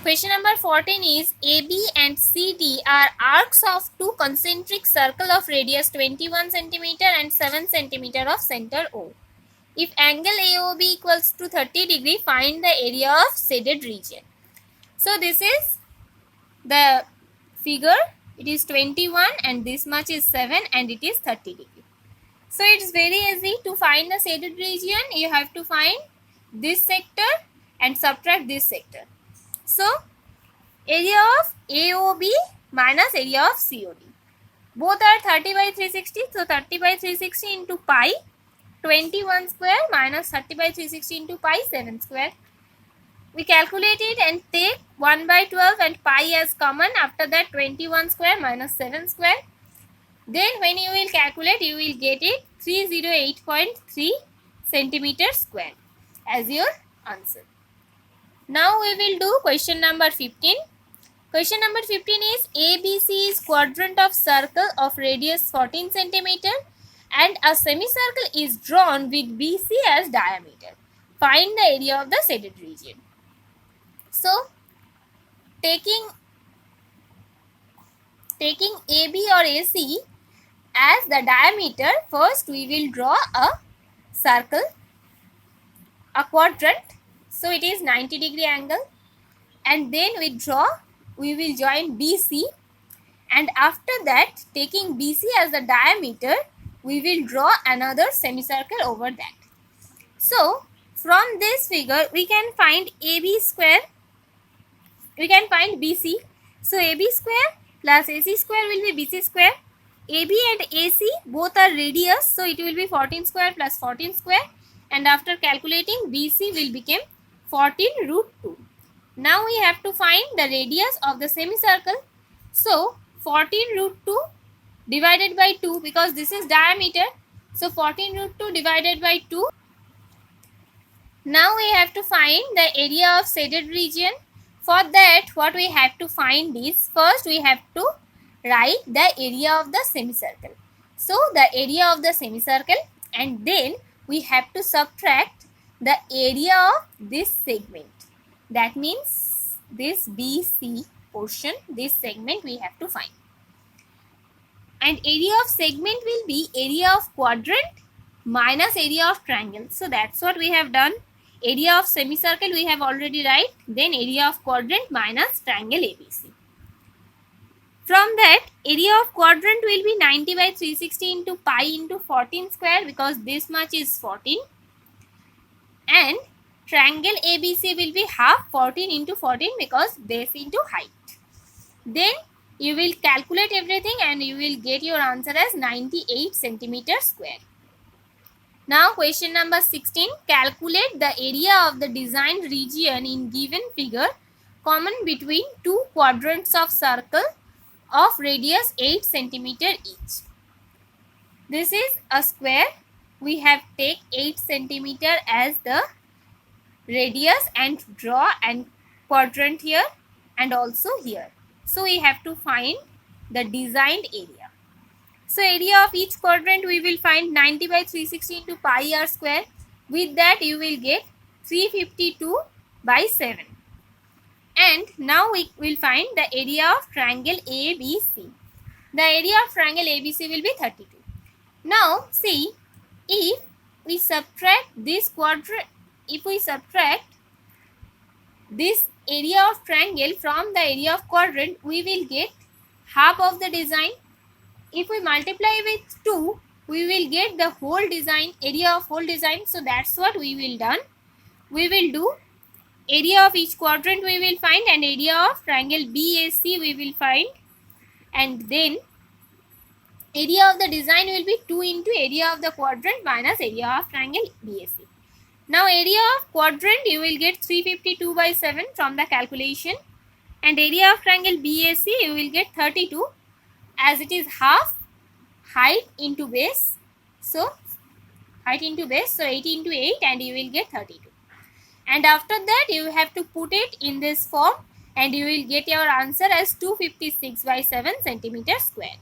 Question number 14 is AB and CD are arcs of two concentric circle of radius 21 cm and 7 cm of center O. If angle AOB equals to 30 degree, find the area of shaded region. So this is the figure. It is 21 and this much is 7 and it is 30 degree. So it's very easy to find the shaded region. You have to find this sector and subtract this sector. So area of AOB minus area of COD. Both are 30 by 360. So 30 by 360 into pi, 21 square minus 30 by 360 into pi, 7 square. We calculate it and take 1 by 12 and pi as common. After that 21 square minus 7 square. Then when you will calculate, you will get it 308.3 centimeter square as your answer. Now we will do question number 15. Question number 15 is ABC is quadrant of circle of radius 14 centimeter and a semicircle is drawn with BC as diameter. Find the area of the shaded region. So taking AB or AC as the diameter, first we will draw a circle, a quadrant. So it is 90 degree angle, and then we will join BC, and after that taking BC as the diameter, we will draw another semicircle over that. So from this figure we can find AB square, we can find BC. So AB square plus AC square will be BC square. AB and AC both are radius, so it will be 14 square plus 14 square, and after calculating BC will become 14 root 2. Now we have to find the radius of the semicircle. So 14 root 2 divided by 2, because this is diameter. So 14 root 2 divided by 2. Now we have to find the area of shaded region. For that, what we have to find is, first we have to write the area of the semicircle. So the area of the semicircle, and then we have to subtract the area of this segment. That means this BC portion, this segment we have to find. And area of segment will be area of quadrant minus area of triangle. So that's what we have done. Area of semicircle we have already write, then area of quadrant minus triangle ABC. From that, area of quadrant will be 90 by 360 into pi into 14 square, because this much is 14. And triangle ABC will be half 14 into 14, because base into height. Then you will calculate everything and you will get your answer as 98 centimeter square. Now question number 16. Calculate the area of the designed region in given figure common between two quadrants of circle of radius 8 centimeter each. This is a square. We have take 8 centimeter as the radius and draw an quadrant here and also here. So we have to find the designed area. So area of each quadrant we will find 90 by 360 into pi r square. With that you will get 352 by 7. And now we will find the area of triangle ABC. The area of triangle ABC will be 32. Now see, if we subtract this quadrant, if we subtract this area of triangle from the area of quadrant, we will get half of the design. If we multiply with 2, we will get the whole design, area of whole design. So that's what we will done. We will do area of each quadrant we will find, and area of triangle BAC we will find, and then area of the design will be 2 into area of the quadrant minus area of triangle BAC. Now area of quadrant you will get 352 by 7 from the calculation, and area of triangle BAC you will get 32, as it is half height into base. So height into base, so 8 into 8, and you will get 32. And after that you have to put it in this form and you will get your answer as 256 by 7 centimeter square.